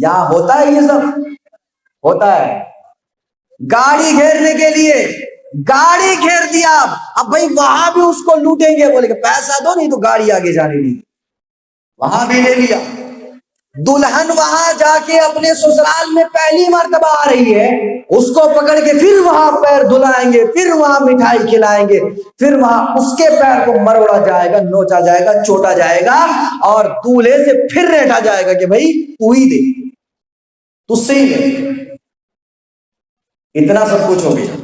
یہاں ہوتا ہے یہ سب ہوتا ہے. گاڑی گھیرنے کے لیے گاڑی گھیر دیا. اب بھائی وہاں بھی اس کو لوٹیں گے, بولے کہ پیسہ دو نہیں تو گاڑی آگے جانے نہیں, وہاں بھی لے لیا. دلہن وہاں جا کے اپنے سسرال میں پہلی مرتبہ آ رہی ہے, اس کو پکڑ کے پھر وہاں پیر دھلائیں گے, پھر وہاں مٹھائی کھلائیں گے, پھر وہاں اس کے پیر کو مروڑا جائے گا, نوچا جائے گا, چوٹا جائے گا, اور دولہے سے پھر ریٹا جائے گا کہ بھائی تو ہی دے, تجھ سے ہی لے. اتنا سب کچھ ہو گیا.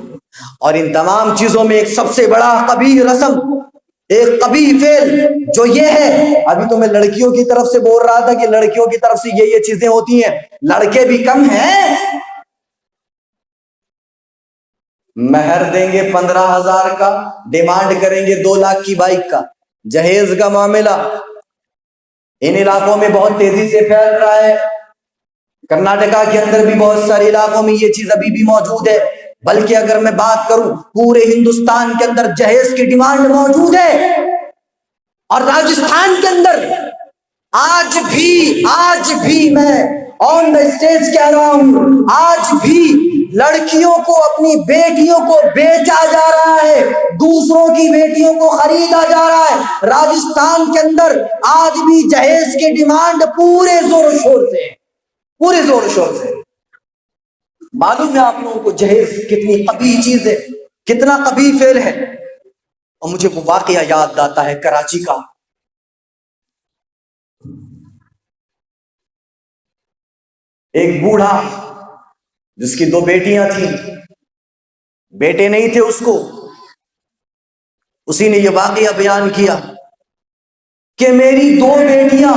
اور ان تمام چیزوں میں ایک سب سے بڑا قبیح رسم, ایک قبیح فعل جو یہ ہے, ابھی تو میں لڑکیوں کی طرف سے بول رہا تھا کہ لڑکیوں کی طرف سے یہ چیزیں ہوتی ہیں, لڑکے بھی کم ہیں. مہر دیں گے 15,000 کا, ڈیمانڈ کریں گے 2 لاکھ کی بائک کا. جہیز کا معاملہ ان علاقوں میں بہت تیزی سے پھیل رہا ہے. کرناٹکا کے اندر بھی بہت سارے علاقوں میں یہ چیز ابھی بھی موجود ہے. بلکہ اگر میں بات کروں پورے ہندوستان کے اندر جہیز کی ڈیمانڈ موجود ہے. اور راجستھان کے اندر آج بھی میں آن دا اسٹیج کہہ رہا ہوں, آج بھی لڑکیوں کو, اپنی بیٹیوں کو بیچا جا رہا ہے, دوسروں کی بیٹیوں کو خریدا جا رہا ہے. راجستھان کے اندر آج بھی جہیز کی ڈیمانڈ پورے زور و شور سے, پورے زور و شور سے. معلوم ہے آپ لوگوں کو جہیز کتنی قبیح چیز ہے, کتنا قبیح فعل ہے. اور مجھے وہ واقعہ یاد آتا ہے کراچی کا. ایک بوڑھا جس کی 2 بیٹیاں تھیں, بیٹے نہیں تھے اس کو, اسی نے یہ واقعہ بیان کیا کہ میری 2 بیٹیاں,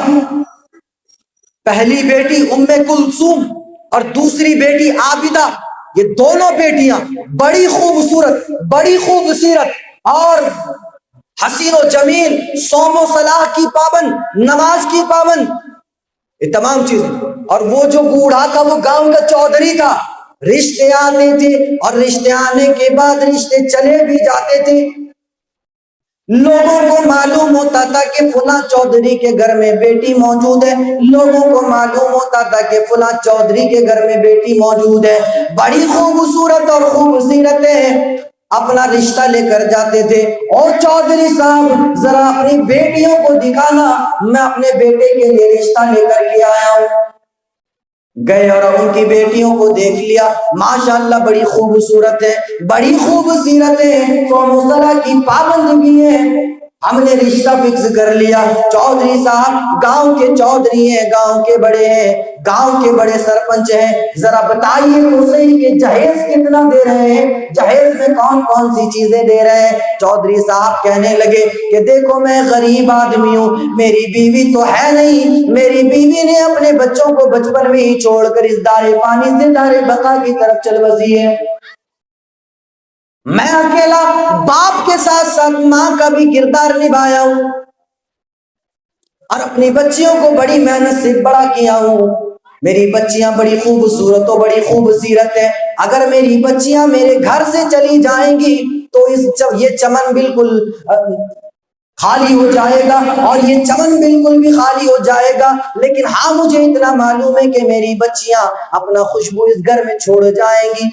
پہلی بیٹی ام کلثوم اور دوسری بیٹی عابدہ, یہ دونوں بیٹیاں بڑی خوبصورت, بڑی خوبصورت اور حسین و جمیل, صوم و صلاح کی پابند, نماز کی پابند, یہ تمام چیزیں. اور وہ جو بوڑھا تھا وہ گاؤں کا چودھری تھا. رشتے آتے تھے اور رشتے آنے کے بعد رشتے چلے بھی جاتے تھے. لوگوں کو معلوم ہوتا تھا کہ فلاں چودھری کے گھر میں بیٹی موجود ہے, لوگوں کو معلوم ہوتا تھا کہ فلاں چودھری کے گھر میں بیٹی موجود ہے, بڑی خوبصورت اور خوبصورت ہے. اپنا رشتہ لے کر جاتے تھے, اور چودھری صاحب ذرا اپنی بیٹیوں کو دکھانا, میں اپنے بیٹے کے لیے رشتہ لے کر کے آیا ہوں. گئے اور ان کی بیٹیوں کو دیکھ لیا, ماشاءاللہ بڑی خوبصورت ہے, بڑی خوبصورت ہے, صوم و صلاح کی پابند بھی ہے. ہم نے رشتہ فکس کر لیا. چودھری صاحب گاؤں کے چودھری ہیں, گاؤں کے بڑے ہیں, گاؤں کے بڑے سرپنچ ہیں, ذرا بتائیے تو صحیح کہ جہیز کتنا دے رہے ہیں, جہیز میں کون کون سی چیزیں دے رہے ہیں. چودھری صاحب کہنے لگے کہ دیکھو میں غریب آدمی ہوں, میری بیوی تو ہے نہیں, میری بیوی نے اپنے بچوں کو بچپن میں ہی چھوڑ کر اس دار پانی سے دار بقا کی طرف چل بسی ہے. میں اکیلا باپ کے ساتھ ساتھ ماں کا بھی کردار نبھایا ہوں, اور اپنی بچیوں کو بڑی محنت سے بڑا کیا ہوں. میری بچیاں بڑی خوبصورت و بڑی خوبصورت ہیں. اگر میری بچیاں میرے گھر سے چلی جائیں گی تو یہ چمن بالکل خالی ہو جائے گا, اور یہ چمن بالکل بھی خالی ہو جائے گا. لیکن ہاں مجھے اتنا معلوم ہے کہ میری بچیاں اپنا خوشبو اس گھر میں چھوڑ جائیں گی.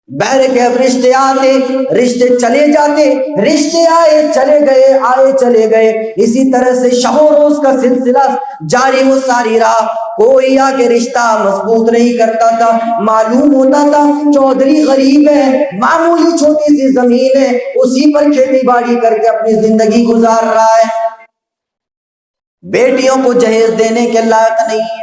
رشتے آتے رشتے چلے جاتے, رشتے آئے چلے گئے, آئے چلے گئے, اسی طرح سے شب و روز کا سلسلہ جاری و ساری رہا. کوئی آگے رشتہ مضبوط نہیں کرتا تھا. معلوم ہوتا تھا چودھری غریب ہے, معمولی چھوٹی سی زمین ہے, اسی پر کھیتی باڑی کر کے اپنی زندگی گزار رہا ہے. بیٹیوں کو جہیز دینے کے لائق نہیں ہے.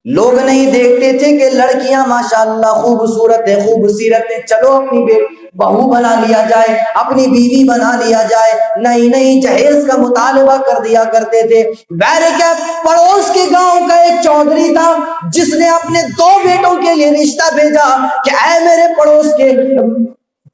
لوگ نہیں دیکھتے تھے کہ لڑکیاں ماشاءاللہ خوبصورت ہیں, خوبصورت ہیں, چلو اپنی بہو بنا لیا جائے, اپنی بیوی بنا لیا جائے. نہیں نہیں, جہیز کا مطالبہ کر دیا کرتے تھے. پڑوس کے گاؤں کا ایک چودھری تھا جس نے اپنے 2 بیٹوں کے لیے رشتہ بھیجا کہ اے میرے پڑوس کے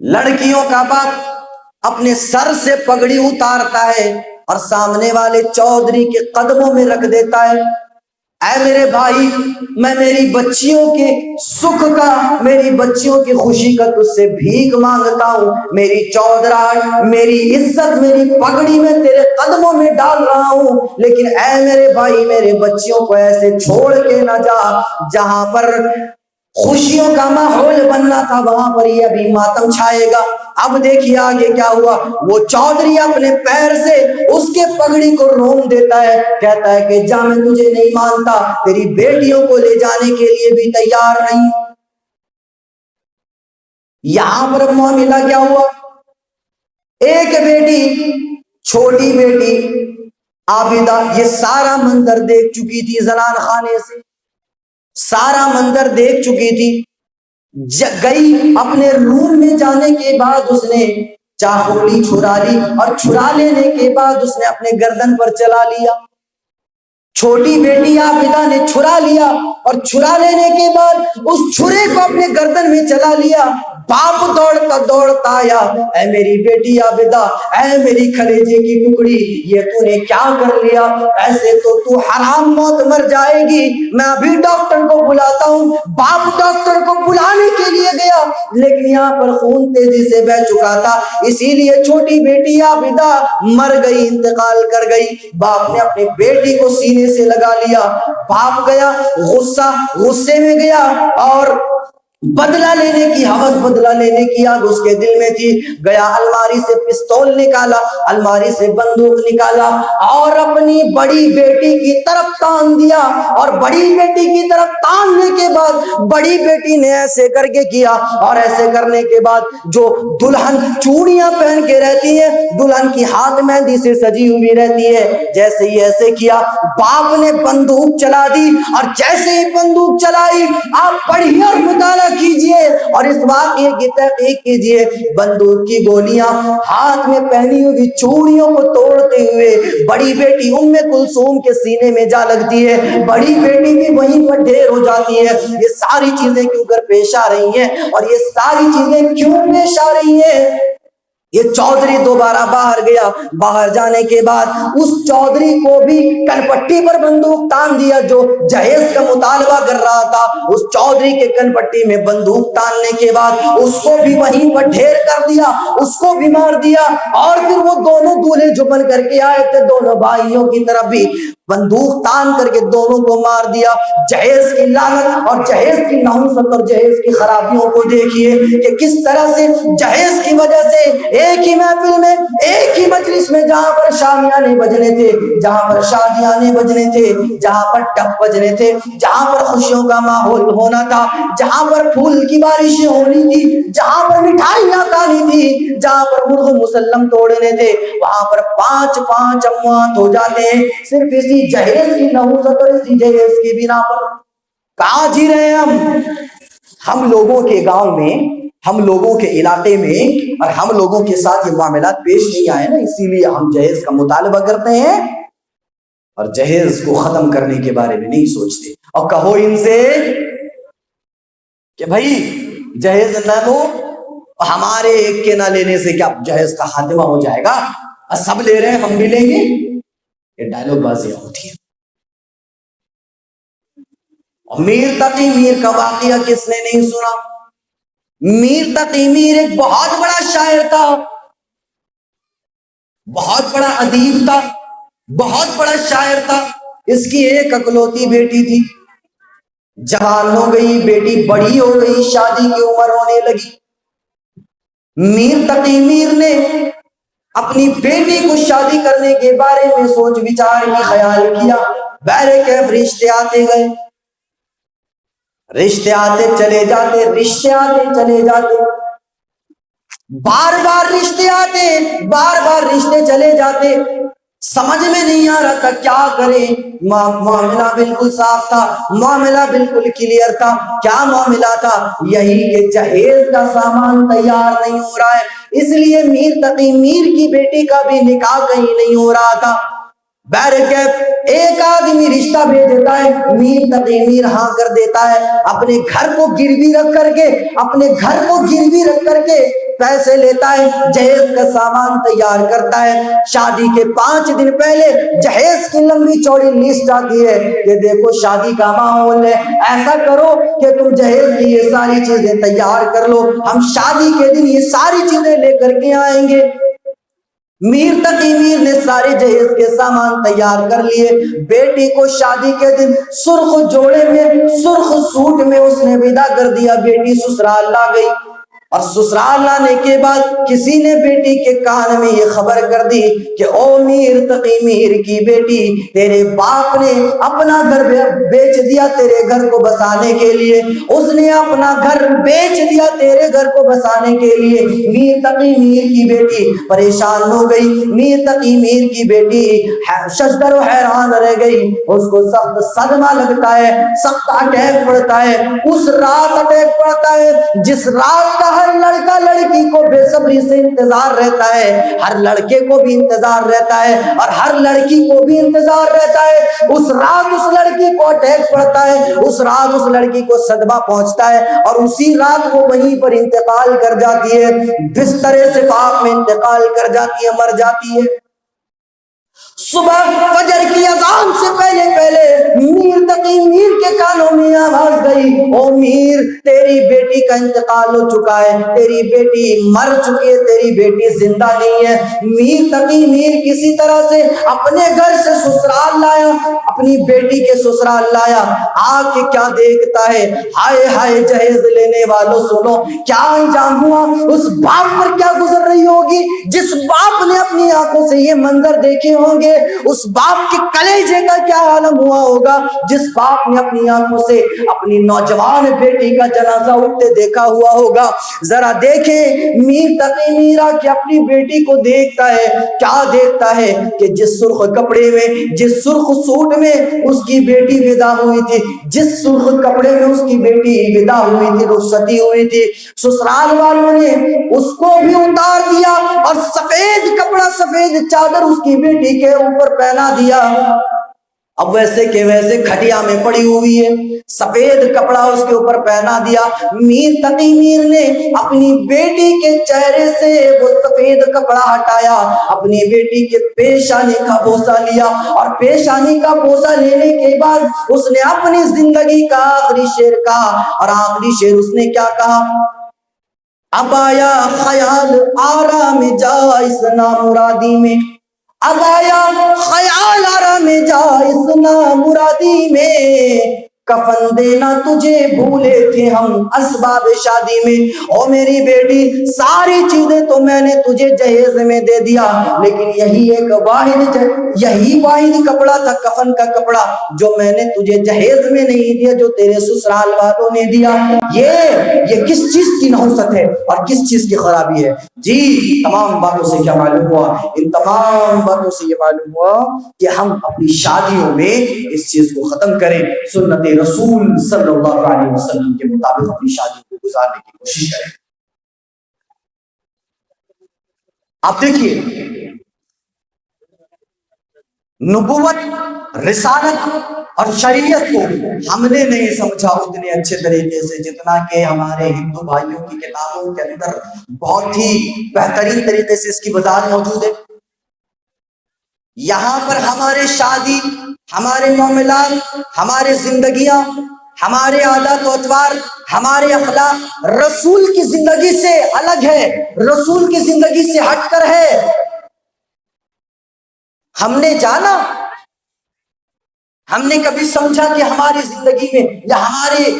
لڑکیوں کا باپ اپنے سر سے پگڑی اتارتا ہے اور سامنے والے چودھری کے قدموں میں رکھ دیتا ہے، اے میرے بھائی، میں میری بچیوں کے سکھ کا، میری بچیوں کی خوشی کا تجھ سے بھیک مانگتا ہوں، میری چودراہٹ، میری عزت، میری پگڑی میں تیرے قدموں میں ڈال رہا ہوں، لیکن اے میرے بھائی، میرے بچیوں کو ایسے چھوڑ کے نہ جا، جہاں پر خوشیوں کا ماحول بننا تھا وہاں پر یہ ابھی ماتم چھائے گا۔ اب دیکھیے آگے کیا ہوا، وہ چودھری اپنے پیر سے اس کے پگڑی کو روم دیتا ہے، کہتا ہے کہ جا، میں تجھے نہیں مانتا، تیری بیٹیوں کو لے جانے کے لیے بھی تیار نہیں۔ یہاں پر معاملہ کیا ہوا، ایک بیٹی، چھوٹی بیٹی عابدہ، یہ سارا منظر دیکھ چکی تھی، زنان خانے سے سارا منظر دیکھ چکی تھی، گئی اپنے روم میں، جانے کے بعد اس نے چاقولی چھڑا لی، اور چھڑا لینے کے بعد اس نے اپنے گردن پر چلا لیا۔ چھوٹی بیٹی عابدہ نے چھڑا لیا، اور چھڑا لینے کے بعد اس چھرے کو اپنے گردن میں چلا لیا۔ باپ دوڑتا دوڑتا آیا، اے میری بیٹی عابدہ، اے میری کلیجے کی ٹکڑی، یہ تو نے کیا کر لیا؟ ایسے تو حرام موت مر جائے گی، میں ابھی ڈاکٹر کو بلاتا ہوں۔ باپ ڈاکٹر کو بلانے کے لیے گیا، لیکن یہاں پر خون تیزی سے بہ چکا تھا، اسی لیے چھوٹی بیٹی عابدہ مر گئی، انتقال کر گئی۔ باپ نے اپنی بیٹی کو سینے سے لگا لیا، باپ گیا، غصے میں گیا، اور بدلہ لینے کی ہوس، بدلہ لینے کی آگ اس کے دل میں تھی، گیا الماری سے پستول نکالا، الماری سے بندوق نکالا، اور اپنی بڑی بیٹی کی طرف تان دیا، اور بڑی بیٹی کی طرف تاننے کے بعد بڑی بیٹی نے ایسے کر کے کیا، اور ایسے کرنے کے بعد جو دلہن چوڑیاں پہن کے رہتی ہے، دلہن کی ہاتھ مہندی سے سجی ہوئی رہتی ہے، جیسے ہی ایسے کیا، باپ نے بندوق چلا دی، اور جیسے ہی بندوق چلائی، آپ پڑھیے اور مطالعہ کیجئے اور اس واقعے کی تحقیق کیجئے، بندوق کی گولیاں ہاتھ میں پہنی ہوئی چوڑیوں کو توڑتے ہوئے بڑی بیٹی ام کلثوم کے سینے میں جا لگتی ہے، بڑی بیٹی بھی وہیں پر ڈھیر ہو جاتی ہے۔ یہ ساری چیزیں کیوں کر پیش آ رہی ہیں، اور یہ ساری چیزیں کیوں پیش آ رہی ہیں؟ یہ چودھری دوبارہ باہر گیا، باہر جانے کے بعد اس چودھری کو بھی کنپٹی پر بندوق تان دیا، جو جہیز کا مطالبہ کر رہا تھا، اس چودھری کے کنپٹی میں بندوق تاننے کے بعد اس کو بھی وہیں پر ڈھیر کر دیا، اس کو بھی مار دیا، اور پھر وہ دونوں دولہے جو بن کر کے آئے تھے، دونوں بھائیوں کی طرف بھی بندوق تان کر کے دونوں کو مار دیا۔ جہیز کی لعنت اور جہیز کی نحوست اور جہیز کی خرابیوں کو دیکھیے کہ کس طرح سے جہیز کی وجہ سے ایک ہی محفل میں، ایک ہی مجلس میں، جہاں پر شامیانے بجنے تھے، جہاں پر شادیانے بجنے تھے، جہاں پر ڈف بجنے تھے، جہاں پر خوشیوں کا ماحول ہونا تھا، جہاں پر پھول کی بارشیں ہونی تھی، جہاں پر مٹھائیاں کھانی تھی، جہاں پر مرغ مسلم توڑنے تھے، وہاں پر پانچ اموات ہو جاتے ہیں صرف اسی جہیز کی نحوست اور اسی جہیز کی بنا پر۔ کہاں جی رہے ہیں ہم لوگوں کے گاؤں میں، ہم لوگوں کے علاقے میں، اور ہم لوگوں کے ساتھ یہ معاملات پیش نہیں آئے نا، اسی لیے ہم جہیز کا مطالبہ کرتے ہیں اور جہیز کو ختم کرنے کے بارے میں نہیں سوچتے۔ اور کہو ان سے کہ بھائی جہیز نہ لو، ہمارے ایک کے نہ لینے سے کیا جہیز کا خاتمہ ہو جائے گا؟ سب لے رہے ہیں ہم بھی لیں گے، یہ ڈائلوگ بازیاں ہوتی ہیں۔ میر تقی میر کا واقعہ کس نے نہیں سنا؟ میر تقی میر ایک بہت بڑا شاعر تھا، بہت بڑا ادیب تھا، بہت بڑا شاعر تھا۔ اس کی ایک اکلوتی بیٹی تھی، جوان ہو گئی، بیٹی بڑی ہو گئی، شادی کی عمر ہونے لگی۔ میر تقی میر نے اپنی بیٹی کو شادی کرنے کے بارے میں سوچ وچار کی، خیال کیا، بہرے کیف رشتے آتے گئے، رشتے آتے چلے جاتے، رشتے آتے چلے جاتے، بار بار رشتے آتے، بار بار رشتے چلے جاتے، سمجھ میں نہیں آ رہا تھا کیا کریں۔ معاملہ بالکل صاف تھا، معاملہ بالکل کلیئر تھا۔ کیا معاملہ تھا؟ یہی کہ جہیز کا سامان تیار نہیں ہو رہا ہے، اس لیے میر تقی میر کی بیٹی کا بھی نکاح کہیں نہیں ہو رہا تھا۔ بہرکیف ایک آدمی رشتہ بھیج دیتا ہے، میر تقی میر ہاں کر دیتا ہے، اپنے گھر کو گروی رکھ کر کے، اپنے گھر کو گروی رکھ کر کے پیسے لیتا ہے، جہیز کا سامان تیار کرتا ہے، شادی کے 5 دن پہلے جہیز کی لمبی چوڑی لسٹ آتی ہے کہ دیکھو شادی کا ماحول ہے، ایسا کرو کہ تم جہیز کی یہ ساری چیزیں تیار کر لو، ہم شادی کے دن یہ ساری چیزیں لے کر کے آئیں گے۔ میر تقی میر نے سارے جہیز کے سامان تیار کر لیے، بیٹی کو شادی کے دن سرخ جوڑے میں سرخ سوٹ میں اس نے ودا کر دیا، بیٹی سسرال لا گئی، اور سسرال لانے کے بعد کسی نے بیٹی کے کان میں یہ خبر کر دی کہ او میر تقی میر کی بیٹی، تیرے باپ نے اپنا گھر بیچ دیا تیرے گھر کو بسانے کے لیے، اس نے اپنا گھر بیچ دیا تیرے گھر کو بسانے کے لیے۔ میر تقی میر کی بیٹی پریشان ہو گئی، میر تقی میر کی بیٹی ششدر و حیران رہ گئی، اس کو سخت صدمہ لگتا ہے، سخت اٹیک پڑتا ہے، اس رات اٹیک پڑتا ہے جس رات کا ہر لڑکا لڑکی کو بے صبری سے انتظار رہتا ہے، ہر لڑکے کو بھی انتظار رہتا ہے اور ہر لڑکی کو بھی انتظار رہتا ہے۔ اس رات اس لڑکی کو اٹیک پڑتا ہے، اس رات اس لڑکی کو صدمہ پہنچتا ہے اور اسی رات وہ وہیں پر انتقال کر جاتی ہے، بستر صفاق میں انتقال کر جاتی ہے، مر جاتی ہے۔ صبح فجر کی اذان سے پہلے پہلے میر تقی میر کے کانوں میں آواز گئی، او میر تیری بیٹی کا انتقال ہو چکا ہے، تیری بیٹی مر چکی ہے، تیری بیٹی زندہ نہیں ہے۔ میر تقی میر کسی طرح سے اپنے گھر سے سسرال لایا، اپنی بیٹی کے سسرال لایا، آ کے کیا دیکھتا ہے، ہائے ہائے جہیز لینے والوں سنو کیا انجام ہوا، اس باپ پر کیا گزر رہی ہوگی جس باپ نے اپنی آنکھوں سے یہ منظر دیکھے ہوں گے، اس باپ کے کلیجے کا کیا عالم ہوا ہوگا جس باپ نے اپنی آنکھوں سے اپنی نوجوان بیٹی کا جنازہ اٹھتے دیکھا ہوا ہوگا۔ ذرا دیکھیں میر تقی میرا کہ اپنی بیٹی کو دیکھتا ہے، کیا دیکھتا ہے کہ جس سرخ کپڑے میں، جس سرخ سوٹ میں اس کی بیٹی ودا ہوئی تھی، جس سرخ کپڑے میں اس کی بیٹی ودا ہوئی تھی، رخصتی ہوئی تھی، سسرال والوں نے اس کو بھی اتار دیا اور سفید کپڑا، سفید چادر اس کی بیٹی کے اوپر پہنا دیا۔ اب ویسے کہ ویسے کھٹیا میں پڑی ہوئی ہے، سفید کپڑا اس کے اوپر پہنا دیا۔ میر تقی میر نے اپنی بیٹی کے چہرے سے وہ سفید کپڑا ہٹایا، اپنی بیٹی کے پیشانی کا بوسہ لیا، اور پیشانی کا بوسہ لینے کے بعد اس نے اپنی زندگی کا آخری شعر کہا، اور آخری شعر اس نے کیا کہا، اب آیا خیال آرام جا اس نامرادی میں، اب آیا خیال آرام جا اس نامرادی میں، کفن دینا تجھے بھولے تھے ہم اسباب شادی میں۔ او میری بیٹی ساری چیزیں تو میں نے تجھے جہیز میں دے دیا، لیکن یہی واحد کپڑا تھا، کفن کا کپڑا، جو میں نے تجھے جہیز میں نہیں دیا، جو تیرے سسرال والوں نے دیا۔ یہ کس چیز کی نحوست ہے اور کس چیز کی خرابی ہے؟ جی تمام باتوں سے کیا معلوم ہوا؟ ان تمام باتوں سے یہ معلوم ہوا کہ ہم اپنی شادیوں میں اس چیز کو ختم کریں، سنت رسول صلی اللہ علیہ وسلم کے مطابق اپنی شادی کو گزارنے کی کوشش کریں۔ آپ دیکھیے نبوت، رسالت اور شریعت کو ہم نے نہیں سمجھا اتنے اچھے طریقے سے جتنا کہ ہمارے ہندو بھائیوں کی کتابوں کے اندر بہت ہی بہترین طریقے سے اس کی وضاحت موجود ہے۔ یہاں پر ہمارے شادی، ہمارے معاملات، ہمارے زندگیاں، ہمارے عادات و اطوار، ہمارے اخلاق رسول کی زندگی سے الگ ہے، رسول کی زندگی سے ہٹ کر ہے۔ ہم نے جانا، ہم نے کبھی سمجھا کہ ہماری زندگی میں یا ہمارے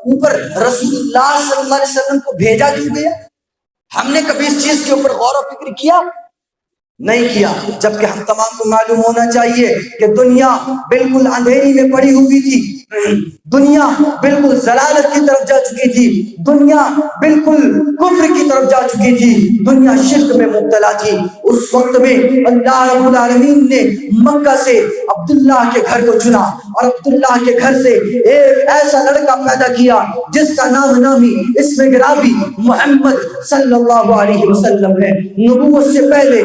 اوپر رسول اللہ صلی اللہ علیہ وسلم کو بھیجا کیوں گیا؟ ہم نے کبھی اس چیز کے اوپر غور و فکر کیا؟ نہیں کیا، جبکہ ہم تمام کو معلوم ہونا چاہیے کہ دنیا بالکل اندھیری میں پڑی ہوئی تھی، دنیا بالکل ضلالت کی طرف جا چکی تھی، دنیا بالکل کفر کی طرف جا چکی تھی، دنیا شرک میں مبتلا تھی۔ اس وقت میں اللہ رب العالمین نے مکہ سے عبداللہ کے گھر کو چنا، اور عبداللہ کے گھر سے ایک ایسا لڑکا پیدا کیا جس کا نام نامی اسم گرامی محمد صلی اللہ علیہ وسلم ہے۔ نبوت سے پہلے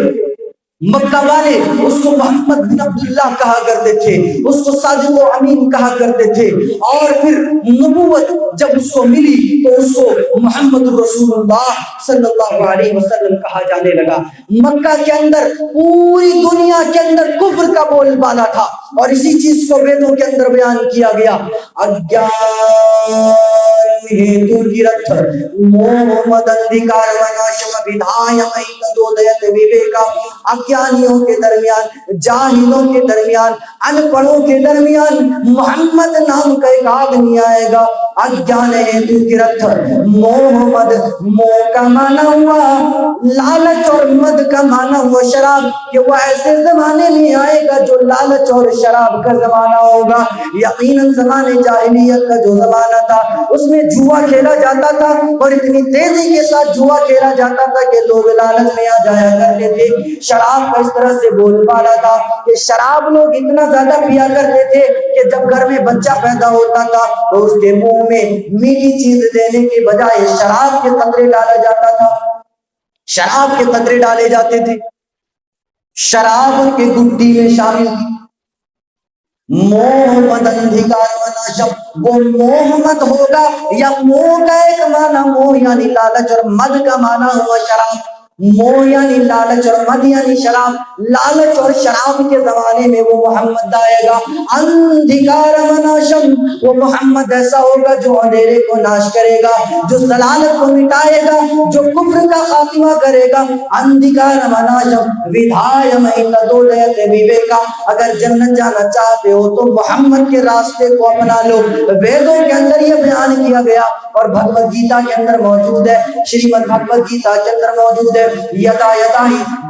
مکہ والے اس کو محمد بن عبداللہ کہا کرتے تھے، اس کو صادق و امین کہا کرتے تھے، اور پھر نبوت جب اس کو ملی تو اس کو محمد رسول اللہ صلی اللہ علیہ وسلم کہا جانے لگا۔ مکہ کے اندر پوری دنیا کے اندر کفر کا بول بالا تھا، اور اسی چیز کو ویدوں کے اندر بیان کیا گیا۔ اگیان ہیتو گرت موہ مد اندھکار وناشم ودھای مہی تدودیت وویکا۔ اگیانیوں کے درمیان، جاہلوں کے درمیان، ان پڑھوں کے درمیان محمد نام کا ایک آدمی آئے گا۔ اگیان ہیتو گرت موہ مد، موہ کا معنی ہوا لالچ اور مد کا معنی ہوا شراب، کہ وہ ایسے زمانے میں آئے گا جو لالچ اور شراب کا زمانہ ہوگا۔ یقیناً زمانے جاہلیت کا جو زمانہ تھا اس میں جوا کھیلا جاتا تھا، اور اتنی تیزی کے ساتھ جوا کھیلا جاتا تھا کہ لوگ لالچ میں آ جایا کرتے تھے۔ شراب کا اس طرح سے بول بالا تھا کہ شراب لوگ اتنا زیادہ پیا کرتے تھے کہ جب گھر میں بچہ پیدا ہوتا تھا تو اس کے منہ میں میٹھی چیز دینے کے بجائے شراب کے قطرے ڈالا جاتا تھا، شراب کے قطرے ڈالے جاتے تھے، شراب کے گڈی میں شامل تھی۔ موہ مد اندھکار وناشم، وہ محمد ہوگا، یا موہ کا ایک معنی موہ یعنی لالچ، اور مد کا معنی ہوا شراب۔ موہ یعنی لالچ اور مد یعنی شراب۔ لالچ اور شراب کے زمانے میں وہ محمد آئے گا۔ اندھکار وناشم، وہ محمد ایسا ہوگا جو اندھیرے کو ناش کرے گا، جو ضلالت کو مٹائے گا، جو کفر کا خاتمہ کرے گا۔ اندھکار وناشم ودھای مہی تدودیت وویکا، اگر جنت جانا چاہتے ہو تو محمد کے راستے کو اپنا لو۔ ویدوں کے اندر یہ بیان کیا گیا، اور بھگوت گیتا کے اندر موجود ہے، شریمد بھگوت گیتا کے اندر موجود ہے، یدا یدا ہی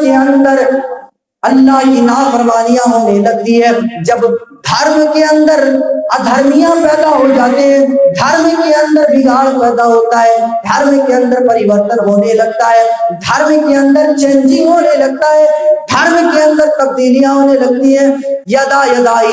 کے اندر اللہ کی نافرمانیاں ہونے لگتی ہے، جب دھرم کے اندر ادھرمیاں پیدا ہو جاتے ہیں، دھرم کے اندر بگاڑ پیدا ہوتا ہے، دھرم کے اندر پریورتن ہونے لگتا ہے، دھرم کے اندر چینجنگ ہونے لگتا ہے، دھرم کے اندر تبدیلیاں ہونے لگتی ہیں۔ یدا یدائی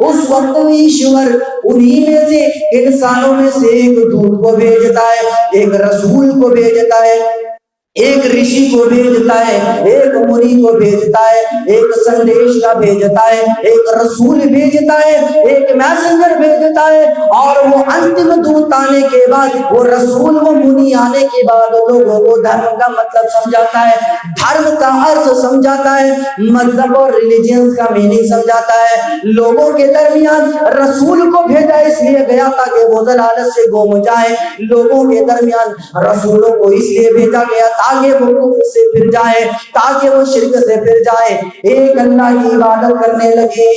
اس وقت ایشور انہی میں سے، انسانوں میں سے ایک دودھ کو بھیجتا ہے، ایک رسول کو بھیجتا ہے، ایک رشی کو بھیجتا ہے، ایک منی کو بھیجتا ہے، ایک سندیش کا بھیجتا ہے، ایک رسول بھیجتا ہے، ایک میسنجر بھیجتا ہے، اور وہ انتم دودت آنے کے بعد، وہ رسول وہ منی آنے کے بعد لوگوں کو دھرم کا مطلب سمجھاتا ہے، دھرم کا ارتھ سمجھاتا ہے، مذہب اور ریلیجنز کا میننگ سمجھاتا ہے۔ لوگوں کے درمیان رسول کو بھیجا اس لیے گیا تاکہ وہ ضلالت سے گم جائے، لوگوں کے درمیان رسولوں کو اس لیے بھیجا گیا تاکہ وہ کفر سے پھر جائے، تاکہ وہ شرک سے پھر جائے، ایک اللہ کی عبادت کرنے لگے۔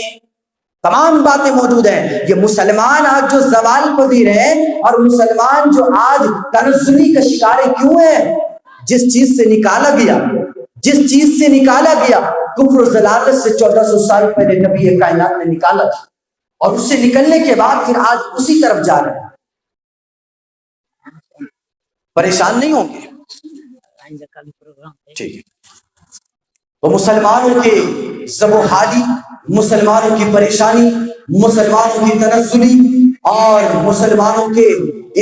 تمام باتیں موجود ہیں۔ یہ مسلمان آج جو زوال پذیر ہیں، اور مسلمان جو آج تنزلی کا شکار کیوں ہے؟ جس چیز سے نکالا گیا، جس چیز سے نکالا گیا، کفر و ضلالت سے 1400 سال پہلے نبی کائنات نے نکالا تھا، اور اس سے نکلنے کے بعد پھر آج اسی طرف جا رہے ہیں۔ پریشان نہیں ہوں گے؟ ٹھیک ہے۔ تو مسلمانوں کے زب و حالی، مسلمانوں کی پریشانی، مسلمانوں کی تنزلی، اور مسلمانوں کے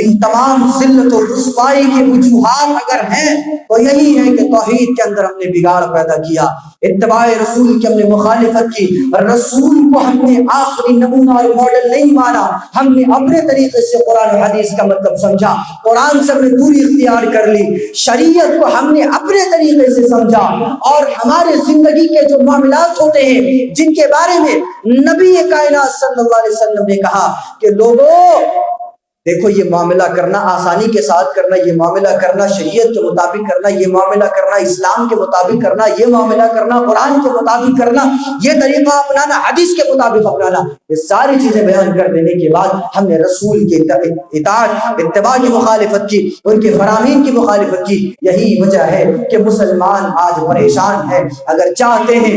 ان تمام ذلت و رسوائی کے وجوہات اگر ہیں تو یہی ہے کہ توحید کے اندر ہم نے بگاڑ پیدا کیا، اتباع رسول کی ہم نے مخالفت کی، رسول کو ہم نے آخری نمونہ اور ماڈل نہیں مانا، ہم نے اپنے طریقے سے قرآن و حدیث کا مطلب سمجھا، قرآن سے ہم نے دوری اختیار کر لی، شریعت کو ہم نے اپنے طریقے سے سمجھا، اور ہمارے زندگی کے جو معاملات ہوتے ہیں جن کے بارے میں نبی کائنات صلی اللہ علیہ وسلم نے کہا کہ لوگوں دیکھو یہ معاملہ کرنا آسانی کے ساتھ کرنا، یہ معاملہ کرنا شریعت کے مطابق کرنا، یہ معاملہ کرنا اسلام کے مطابق کرنا، یہ معاملہ کرنا قرآن کے مطابق کرنا، یہ طریقہ اپنانا حدیث کے مطابق اپنانا، یہ ساری چیزیں بیان کر دینے کے بعد ہم نے رسول کے اطاعت اتباع کی مخالفت کی، ان کے فرامین کی مخالفت کی۔ یہی وجہ ہے کہ مسلمان آج پریشان ہے۔ اگر چاہتے ہیں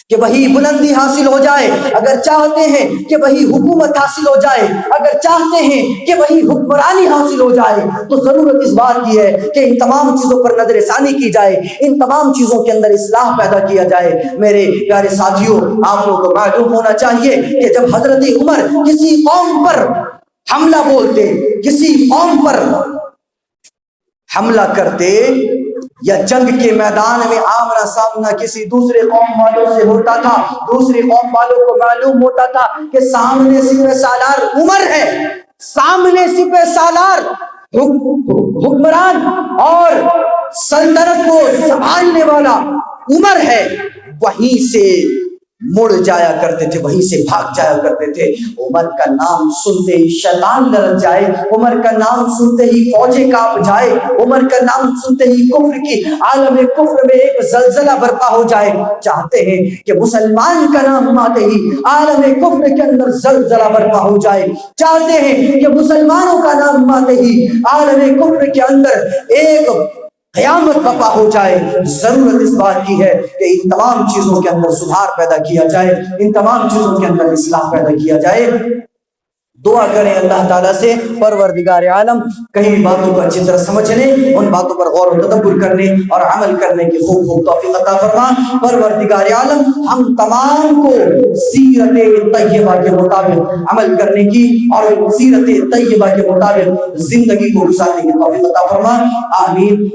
کہ وہی بلندی حاصل ہو جائے، اگر چاہتے ہیں کہ وہی حکومت حاصل ہو جائے، اگر چاہتے ہیں کہ وہی حکمرانی حاصل ہو جائے، تو ضرورت اس بات کی ہے کہ ان تمام چیزوں پر نظر ثانی کی جائے، ان تمام چیزوں کے اندر اصلاح پیدا کیا جائے۔ میرے پیارے ساتھیوں، آپ لوگوں کو معلوم ہونا چاہیے کہ جب حضرت عمر کسی قوم پر حملہ بولتے، کسی قوم پر حملہ کرتے، یا جنگ کے میدان میں آمنا سامنا کسی دوسرے قوم والوں سے ہوتا تھا، دوسری قوم والوں کو معلوم ہوتا تھا کہ سامنے سپہ سالار عمر ہے، سامنے سپہ سالار حکمران اور سلطنت کو سنبھالنے والا عمر ہے، وہیں سے مڑ جایا کرتے تھے، وہیں سے بھاگ جایا کرتے تھے۔ عمر کا نام سنتے ہی شیطان لرز جائے، عمر کا نام سنتے ہی فوجیں کانپ جائے، عمر کا نام سنتے ہی کفر کی عالم کفر میں ایک زلزلہ برپا ہو جائے۔ چاہتے ہیں کہ مسلمان کا نام آتے ہی عالم کفر کے اندر زلزلہ برپا ہو جائے، چاہتے ہیں کہ مسلمانوں کا نام آتے ہی عالم کفر کے اندر ایک قیامت برپا ہو جائے۔ ضرورت اس بات کی ہے کہ ان تمام چیزوں کے اندر سدھار پیدا کیا جائے، ان تمام چیزوں کے اندر اصلاح پیدا کیا جائے۔ دعا کریں اللہ تعالیٰ سے، پروردگار عالم کہیں باتوں کو اچھی طرح سمجھنے، ان باتوں پر غور و تدبر کرنے اور عمل کرنے کی خوب خوب توفیق عطا فرما۔ پروردگار عالم ہم تمام کو سیرت طیبہ کے مطابق عمل کرنے کی اور سیرت طیبہ کے مطابق زندگی کو گزارنے کی توفیق عطا فرما، آمین۔